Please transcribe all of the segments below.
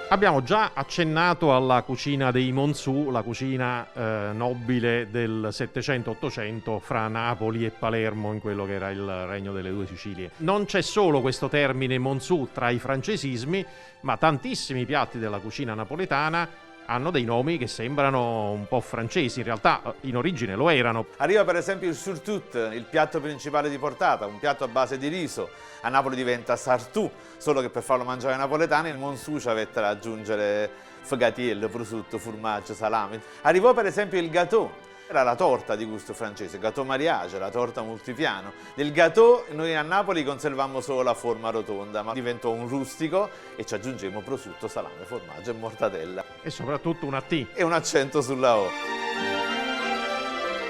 Abbiamo già accennato alla cucina dei Monzù, la cucina nobile del 700-800 fra Napoli e Palermo, in quello che era il regno delle due Sicilie. Non c'è solo questo termine Monzù tra i francesismi, ma tantissimi piatti della cucina napoletana hanno dei nomi che sembrano un po' francesi, in realtà in origine lo erano. Arriva per esempio il surtout, il piatto principale di portata, un piatto a base di riso. A Napoli diventa sartù, solo che per farlo mangiare ai napoletani il Monzù ci avette da aggiungere fagatiello, prosciutto, formaggio, salame. Arrivò per esempio il gâteau. Era la torta di gusto francese, gâteau mariage, la torta multipiano. Del gâteau noi a Napoli conservammo solo la forma rotonda, ma diventò un rustico e ci aggiungemmo prosciutto, salame, formaggio e mortadella. E soprattutto una T. E un accento sulla O.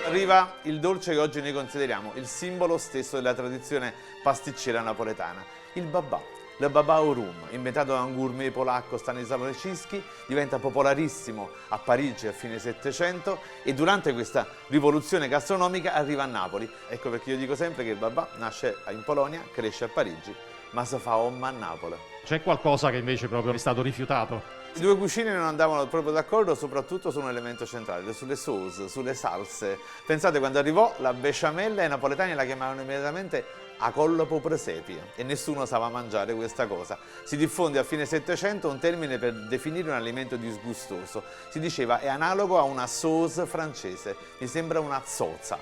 Arriva il dolce che oggi noi consideriamo il simbolo stesso della tradizione pasticcera napoletana, il babà. Il babà au rum, inventato da un gourmet polacco Stanisław Leciński, diventa popolarissimo a Parigi a fine Settecento e durante questa rivoluzione gastronomica arriva a Napoli. Ecco perché io dico sempre che il babà nasce in Polonia, cresce a Parigi, ma si fa a Napoli. C'è qualcosa che invece proprio è stato rifiutato? Le due cucine non andavano proprio d'accordo, soprattutto su un elemento centrale, sulle sauce, sulle salse. Pensate, quando arrivò la besciamella, i napoletani la chiamavano immediatamente a collopo presepie e nessuno sapeva mangiare questa cosa. Si diffonde a fine Settecento un termine per definire un alimento disgustoso. Si diceva è analogo a una sauce francese, mi sembra una zozza.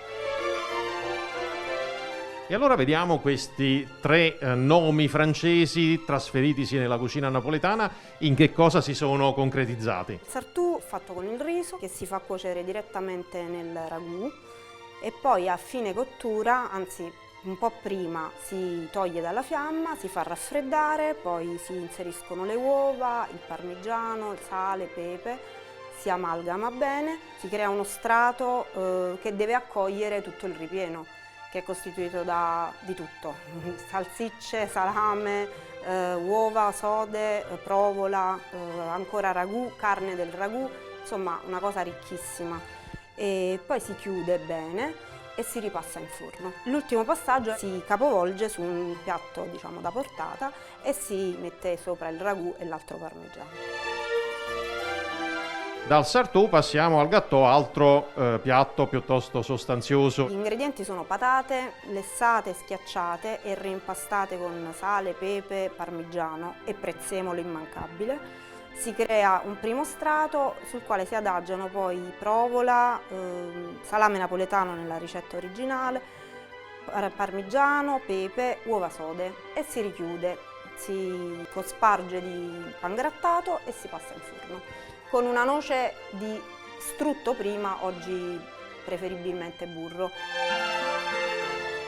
E allora vediamo questi tre nomi francesi trasferitisi nella cucina napoletana, in che cosa si sono concretizzati. Il sartù fatto con il riso che si fa cuocere direttamente nel ragù e poi a fine cottura, anzi un po' prima, si toglie dalla fiamma, si fa raffreddare, poi si inseriscono le uova, il parmigiano, il sale, pepe, si amalgama bene, si crea uno strato che deve accogliere tutto il ripieno, che è costituito di tutto, salsicce, salame, uova, sode, provola, ancora ragù, carne del ragù, insomma una cosa ricchissima. E poi si chiude bene e si ripassa in forno. L'ultimo passaggio si capovolge su un piatto diciamo da portata e si mette sopra il ragù e l'altro parmigiano. Dal sartù passiamo al gâteau, altro piatto piuttosto sostanzioso. Gli ingredienti sono patate lessate, schiacciate e reimpastate con sale, pepe, parmigiano e prezzemolo immancabile. Si crea un primo strato sul quale si adagiano poi provola, salame napoletano nella ricetta originale, parmigiano, pepe, uova sode e si richiude. Si cosparge di pangrattato e si passa in forno. Con una noce di strutto prima, oggi preferibilmente burro.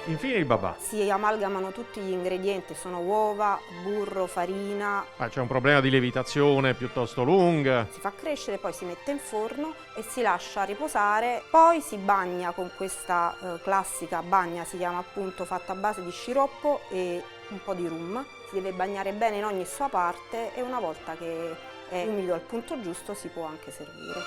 Infine il babà. Si amalgamano tutti gli ingredienti, sono uova, burro, farina. C'è un problema di lievitazione piuttosto lunga. Si fa crescere, poi si mette in forno e si lascia riposare. Poi si bagna con questa classica bagna, si chiama appunto, fatta a base di sciroppo e un po' di rum. Si deve bagnare bene in ogni sua parte e una volta che è umido al punto giusto si può anche servire.